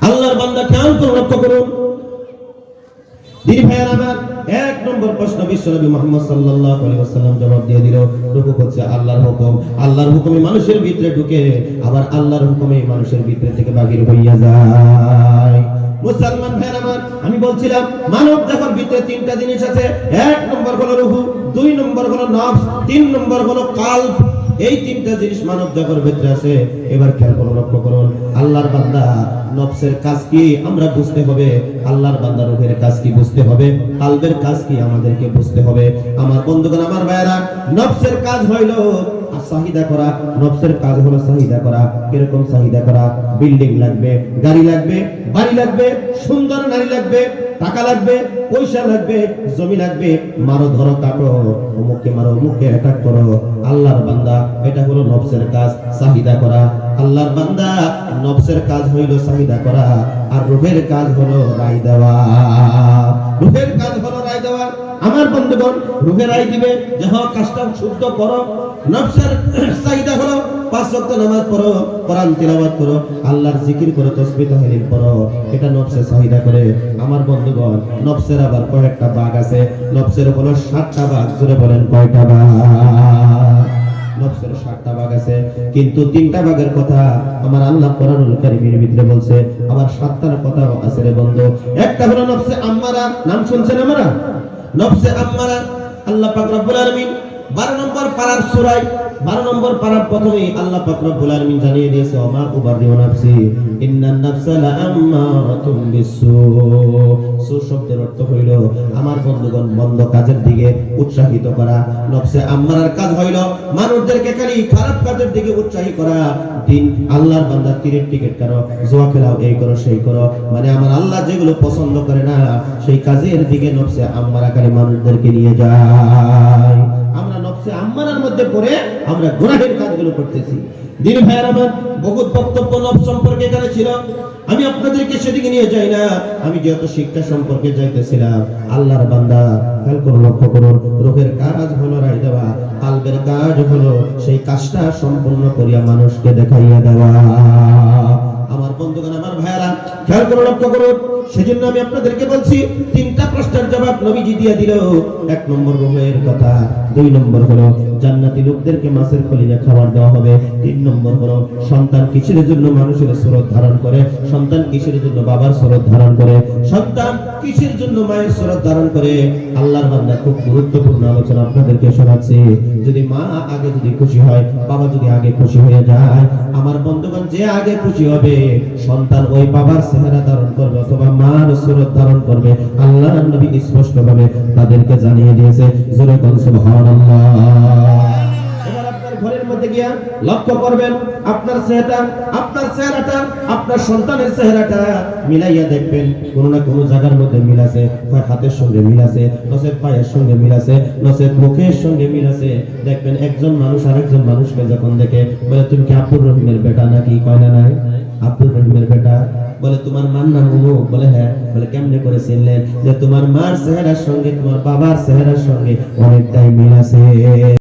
আল্লাহর বান্দা খেয়াল করে লক্ষ্য করুন। দিন ভাইয়ের আমার, এক নম্বর প্রশ্ন বিশ্বনবী মুহাম্মদ সাল্লাল্লাহু আলাইহি ওয়াসাল্লাম জবাব দিয়ে দিল, রুকু হচ্ছে আল্লাহর হুকুম। আল্লাহর হুকুমে মানুষের ভিতরে ঢুকে, আবার আল্লাহর হুকুমে মানুষের ভিতরে থেকে বাহির হইয়া যায়। মুসলমান ভাইয়ের আমার, আমি বলছিলাম মানব দেহের ভিতরে তিনটা জিনিস আছে। এক নম্বর হলো রুহু, দুই নম্বর হলো নফস, তিন নম্বর হলো কালব। এই তিনটা জিনিস মানব দেহের ভিতরে আছে। এবার খেয়াল করে লক্ষ্য করুন, আল্লাহর বান্দা নফসের কাজ কি আমরা বুঝতে হবে, আল্লাহর বান্দা রূহের কাজ কি বুঝতে হবে, কালবের কাজ কি আমাদেরকে বুঝতে হবে। আমার বন্ধুগণ, আমার ভাইরা, নফসের কাজ হইলো চাহিদা করা। নফসের কাজ হলো চাহিদা করা। কিরকম চাহিদা করা? বিল্ডিং লাগবে, গাড়ি লাগবে, বাড়ি লাগবে, সুন্দর নারী লাগবে, টাকা লাগবে, পয়সা লাগবে, জমি লাগবে, মারো ধরো কাটো, অমুককে মারো, অমুককে অ্যাটাক করো। আল্লাহর বান্দা এটা হলো নফসের কাজ, চাহিদা করা। আল্লাহর বান্দা নফসের কাজ হইল চাহিদা করা, আর রূহের কাজ হলো রায় দেওয়া। রূহের কাজ হলো রায় দেওয়া। আমার বন্ধুগণ, রূহের রায় দিবে যে হ্যাঁ কাজটা শুদ্ধ করো। নফসের চাহিদা হলো 5 ওয়াক্ত নামাজ পড়ো, কোরআন তিলাওয়াত করো, আল্লাহর জিকির করো, তাসবিহ তাহলিল পড়ো। এটা নফসের চাহিদা করে। আমার বন্ধুগণ, নফসের আবার কয়েকটা ভাগ আছে। নফসের হলো 7টা ভাগ। জোরে বলেন কয়টা ভাগ? নফসের 7টা ভাগ আছে, কিন্তু 3টা ভাগের কথা আমার আল্লাহ কোরআনুল কারীমের ভিতরে বলছে। আবার 7টার কথাও আছে রে বন্ধু। একটা হলো নফসে আম্মারা, নাম শুনছেন আমরা? নফসে আম্মারা আল্লাহ পাক রব্বুল আলামিন 12 নম্বর পারার সূরা 12 নম্বর পারার প্রথমেই আল্লাহ পাক রব্বুল আলামিন জানিয়ে দিয়েছে, ওমা উবাররিউ নাফসি ইন্নান নাফসা লাআম্মারাতুম বিসসু। সু শব্দের অর্থ হইল আমার বন্ধুগণ মন্দ কাজের দিকে উৎসাহিত করা। নফসে আম্মারার কাজ হইল মানুষদেরকে খালি খারাপ কাজের দিকে উৎসাহিত করা। দিন আল্লাহর বান্দা তীরের টিকিট কারো, জুয়া খেলাও, এই করো সেই করো, মানে আমার আল্লাহ যেগুলো পছন্দ করে না সেই কাজের দিকে নফসে আম্মারা খালি মানুষদেরকে নিয়ে যায়। আমরা নফসে আম্মারার মধ্যে পড়ে আমরা গুনাহের কাজগুলো করতেছি। দিন ভাইয়ের আমার, বহুত বক্তব্য নফস সম্পর্কে এখানে ছিল, আমি আপনাদেরকে সেদিকে নিয়ে যাই না। আমি যেহেতু শিক্ষা সম্পর্কে যাইতেছিলাম, আল্লাহর বান্দা খেয়াল করে লক্ষ্য করুন, রূহের কাজ হলো রায় দেওয়া, কালবের কাজ হলো সেই কাজটা সম্পূর্ণ করিয়া মানুষকে দেখাইয়া দেওয়া। আমার বন্ধুগণ, আমার ভাইয়েরা, খেয়াল করে লক্ষ্য করুন। সেজন্য আমি আপনাদেরকে বলছি 3টা প্রশ্নের জবাব নবীজি দিয়ে দিল। 1 নম্বর রূহের কথা, 2 নম্বর হলো জান্নাতি লোকদেরকে মাছের কলিজা খাবার দেওয়া হবে, 3 নম্বর হলো সন্তান কিসের জন্য মানুষের সুরত ধারণ করে, সন্তান কিসের জন্য বাবার সুরত ধারণ করে, সন্তান কিসের জন্য মায়ের সুরত ধারণ করে। আল্লাহর বান্দা খুব গুরুত্বপূর্ণ আলোচনা আপনাদেরকে শোনাচ্ছি। যদি মা আগে যদি খুশি হয়, বাবা যদি আগে খুশি হয়ে যায়, আমার বন্ধুগণ যে আগে খুশি হবে সন্তান ওই বাবার চেহারা ধারণ করবে অথবা মার সুরত ধারণ করবে। আল্লাহর নবী স্পষ্ট ভাবে তাদেরকে জানিয়ে দিয়েছে। জোরে বলুন সুবহানাল্লাহ। এবার আপনার ঘরের মধ্যে গিয়া লক্ষ্য করবেন, আপনার চেহারাটা আপনার সন্তানের চেহারাটা মিলাইয়া দেখবেন, কোনো না কোনো জায়গার মধ্যে মিল আছে। হয় হাতের সঙ্গে মিল আছে, নচেত পায়ের সঙ্গে মিল আছে, নচেত মুখের সঙ্গে মিল আছে। দেখবেন একজন মানুষ আরেকজন মানুষকে যখন দেখে বলে, তুমি কি আব্দুর রহিমের বেটা নাকি? কয় না নাই, আব্দুর রহিমের বেটা। বলে তোমার মার নাম অমুক। বলে হ্যাঁ। বলে কেমনে করে চিনলেন? যে তোমার মার চেহারার সঙ্গে তোমার বাবার চেহারার সঙ্গে অনেকটাই মিল আছে।